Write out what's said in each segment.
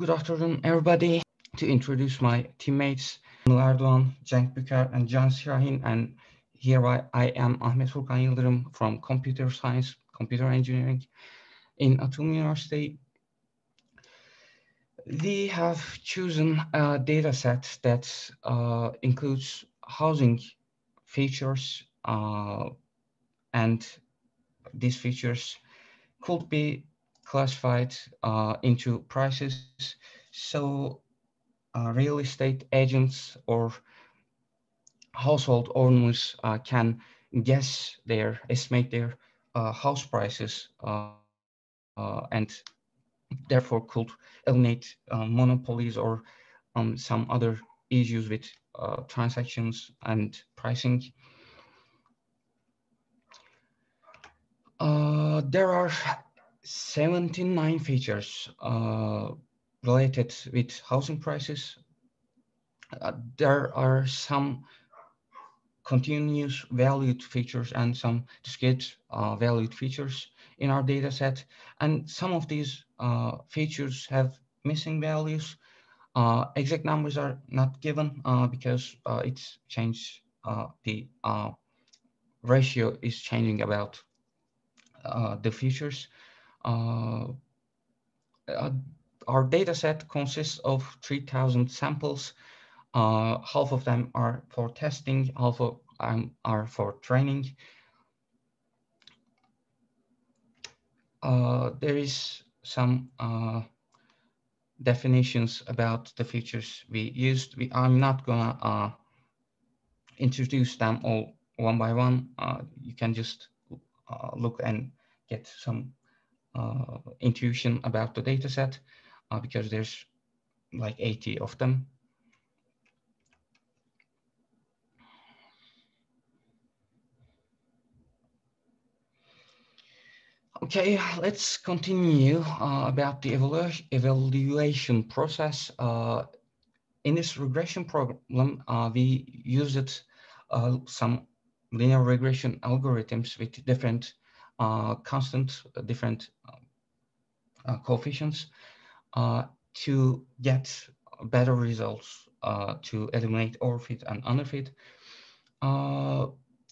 Good afternoon, everybody. To introduce my teammates, Erdoğan, Cenk Büker, and Can Şahin, and here I am Ahmet Furkan Yıldırım from Computer Science, Computer Engineering in Atom University. We have chosen a data set that includes housing features, and these features could be classified into prices. So real estate agents or household owners can estimate their house prices and therefore could eliminate monopolies or some other issues with transactions and pricing. There are 79 features related with housing prices. There are some continuous valued features and some discrete valued features in our data set. And some of these features have missing values. Exact numbers are not given because it's changed, the ratio is changing about the features. Uh, our data set consists of 3,000 samples. Half of them are for testing, half of them are for training. There is some definitions about the features we used. I'm not gonna introduce them all one by one. You can just look and get some intuition about the data set because there's like 80 of them. Okay, let's continue about the evaluation process. In this regression problem, we used some linear regression algorithms with different different coefficients to get better results to eliminate overfit and underfit.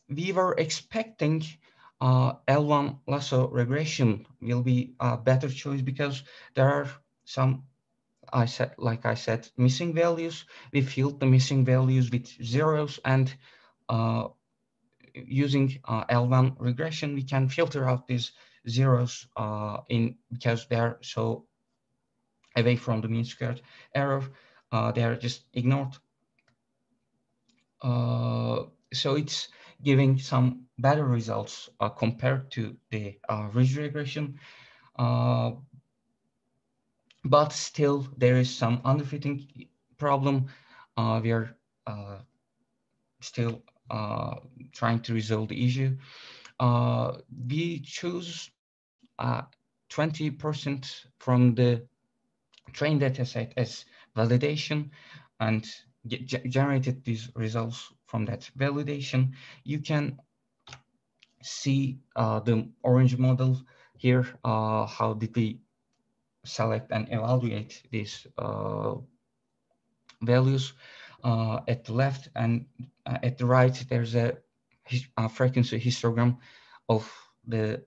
We were expecting L1 lasso regression will be a better choice because there are some, like I said, missing values. We filled the missing values with zeros, and using L1 regression, we can filter out these zeros because they are so away from the mean squared error. They are just ignored. So it's giving some better results compared to the ridge regression. But still, there is some underfitting problem. We are still trying to resolve the issue. We choose 20% from the trained dataset as validation and generated these results from that validation. You can see the orange model here. How did we select and evaluate these values? At the left and at the right, there's a frequency histogram of the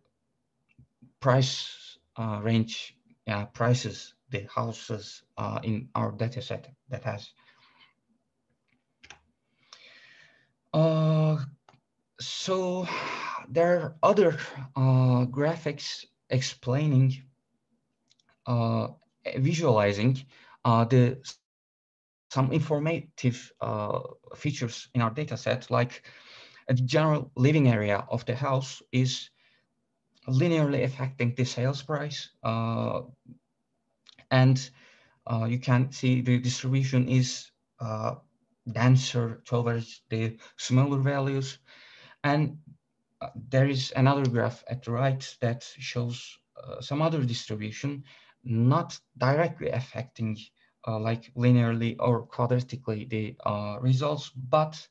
price range prices, the houses in our data set that has. So there are other graphics explaining, visualizing some informative features in our data set, like the general living area of the house is linearly affecting the sales price. And you can see the distribution is denser towards the smaller values. And there is another graph at the right that shows some other distribution, not directly affecting like linearly or quadratically the results, but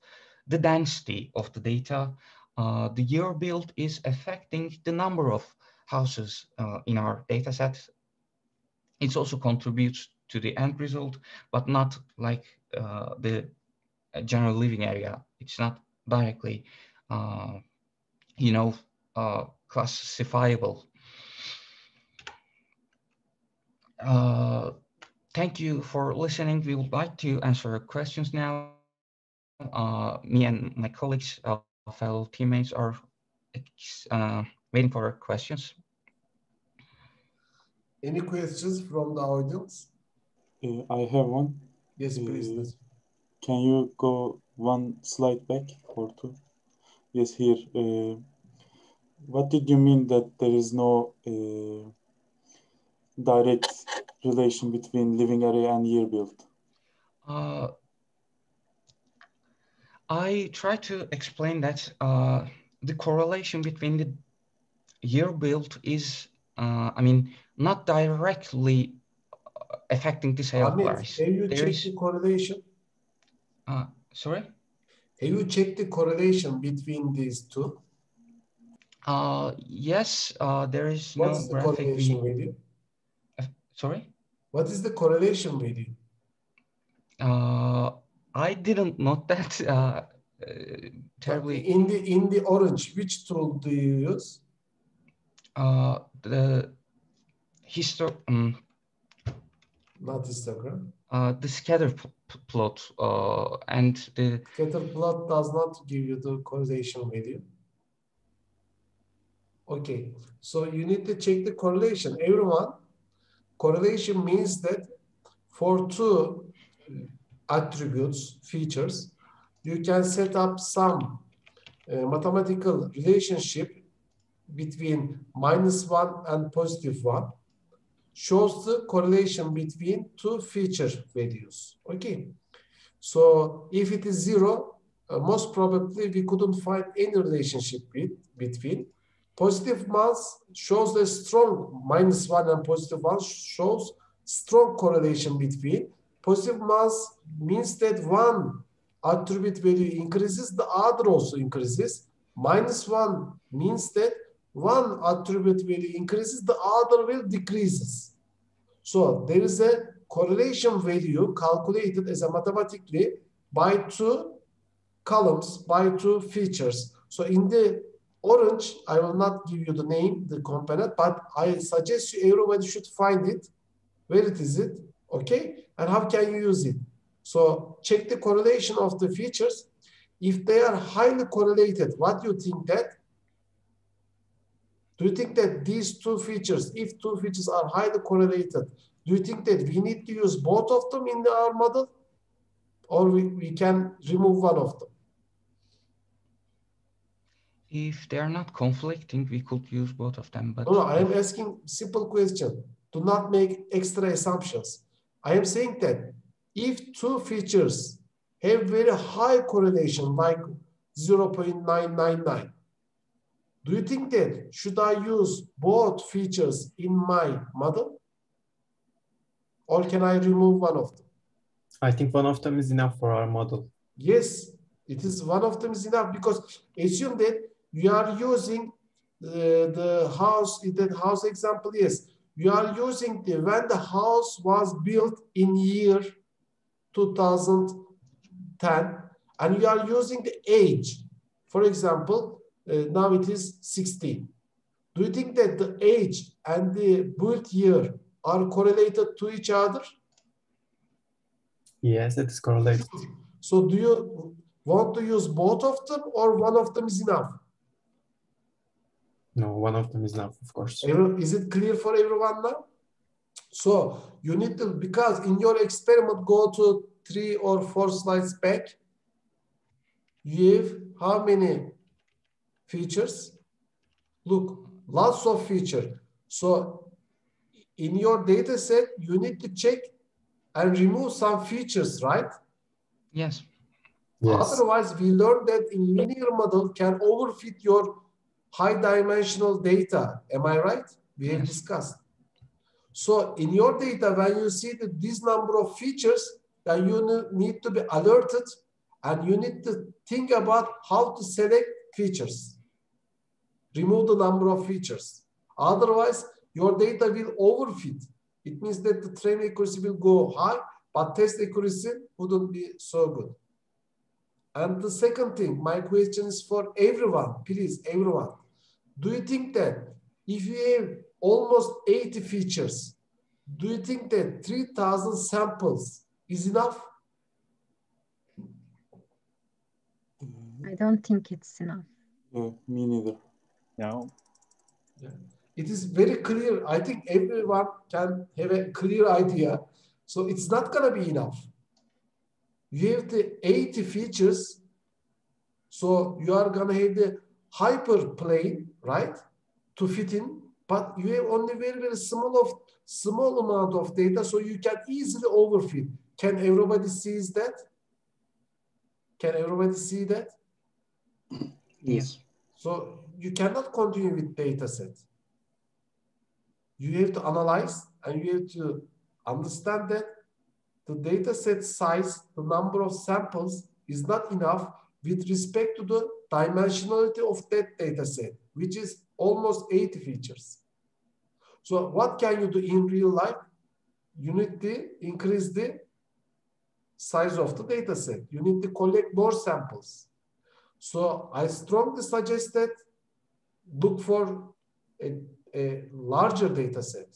the density of the data. The year build is affecting the number of houses in our data set. It also contributes to the end result, but not like the general living area. It's not directly, you know, classifiable. Thank you for listening. We would like to answer questions now. Me and my colleagues, fellow teammates, are waiting for questions. Any questions from the audience? I have one. Yes, please. Can you go one slide back or two? Yes, here. What did you mean that there is no direct relation between living area and year build? I try to explain that the correlation between the year build is, not directly affecting the sale Ahmet, price. have you checked the correlation? Sorry? Have you checked the correlation between these two? Yes, there is What no is the graphic. correlation value? Sorry? What is the correlation value? I didn't note that terribly. In the orange, which tool do you use? The not histogram. The scatter plot and the scatter plot does not give you the correlation value. Okay, so you need to check the correlation. Everyone, correlation means that for two attributes, features, you can set up some mathematical relationship between -1 and +1, shows the correlation between two feature values. Okay, so if it is 0, most probably we couldn't find any relationship between. Positive mass shows a strong -1 and +1 shows strong correlation between. Positive mass means that one attribute value increases, the other also increases. -1 means that one attribute value increases, the other will decreases. So there is a correlation value calculated as a mathematically by two columns, by two features. So in the orange, I will not give you the name, the component, but I suggest you everybody should find it. Where it is it? Okay, and how can you use it? So check the correlation of the features. If they are highly correlated, what do you think that? Do you think that these two features, if two features are highly correlated, do you think that we need to use both of them in our model? Or we can remove one of them? If they are not conflicting, we could use both of them. But no, I am asking simple question. Do not make extra assumptions. I am saying that if two features have very high correlation, like 0.999, do you think that should I use both features in my model? Or can I remove one of them? I think one of them is enough for our model. Yes, it is one of them is enough, because assume that you are using the house, in that house example, yes, you are using when the house was built in year 2010, and you are using the age. For example, now it is 16. Do you think that the age and the built year are correlated to each other? Yes, it is correlated. So do you want to use both of them, or one of them is enough? No, one of them is enough, of course. Is it clear for everyone now? So you need to, because in your experiment, go to 3 or 4 slides back. You have how many features? Look, lots of features. So in your data set, you need to check and remove some features, right? Yes. Yes. Otherwise, we learned that in linear model can overfit your high dimensional data. Am I right? We have discussed. So in your data, when you see this number of features, then you need to be alerted, and you need to think about how to select features. Remove the number of features. Otherwise, your data will overfit. It means that the train accuracy will go high, but test accuracy wouldn't be so good. And the second thing, my question is for everyone, please, everyone. Do you think that if you have almost 80 features, do you think that 3,000 samples is enough? I don't think it's enough. Yeah, me neither. No. Yeah. It is very clear. I think everyone can have a clear idea. So it's not going to be enough. You have the 80 features. So you are going to have the hyperplane, right, to fit in. But you have only very, very small amount of data, so you can easily overfit. Can everybody see that? Can everybody see that? Yes. So you cannot continue with dataset. You have to analyze and you have to understand that the dataset size, the number of samples is not enough with respect to the dimensionality of that dataset, which is almost 80 features. So what can you do in real life? You need to increase the size of the dataset. You need to collect more samples. So I strongly suggest that look for a larger dataset.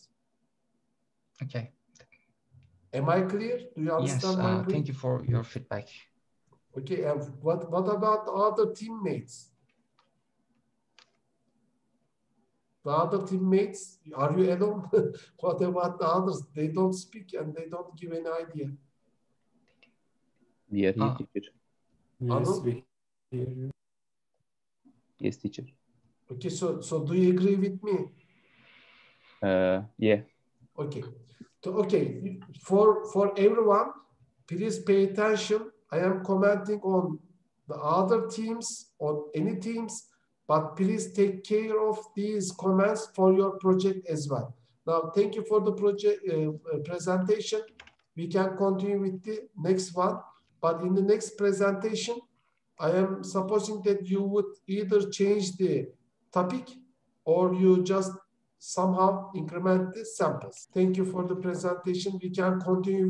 Okay. Am I clear? Do you understand my point? Thank you for your feedback. Okay, and what about the other teammates? The other teammates, are you alone? What about the others? They don't speak and they don't give any idea. We are here, teacher. Yes, Anıl? we hear you. Yes, teacher. Okay, so do you agree with me? Yeah. Okay. So, okay, for everyone, please pay attention. I am commenting on the other teams, on any teams, but please take care of these comments for your project as well. Now, thank you for the project presentation. We can continue with the next one, but in the next presentation, I am supposing that you would either change the topic or you just somehow increment the samples. Thank you for the presentation. We can continue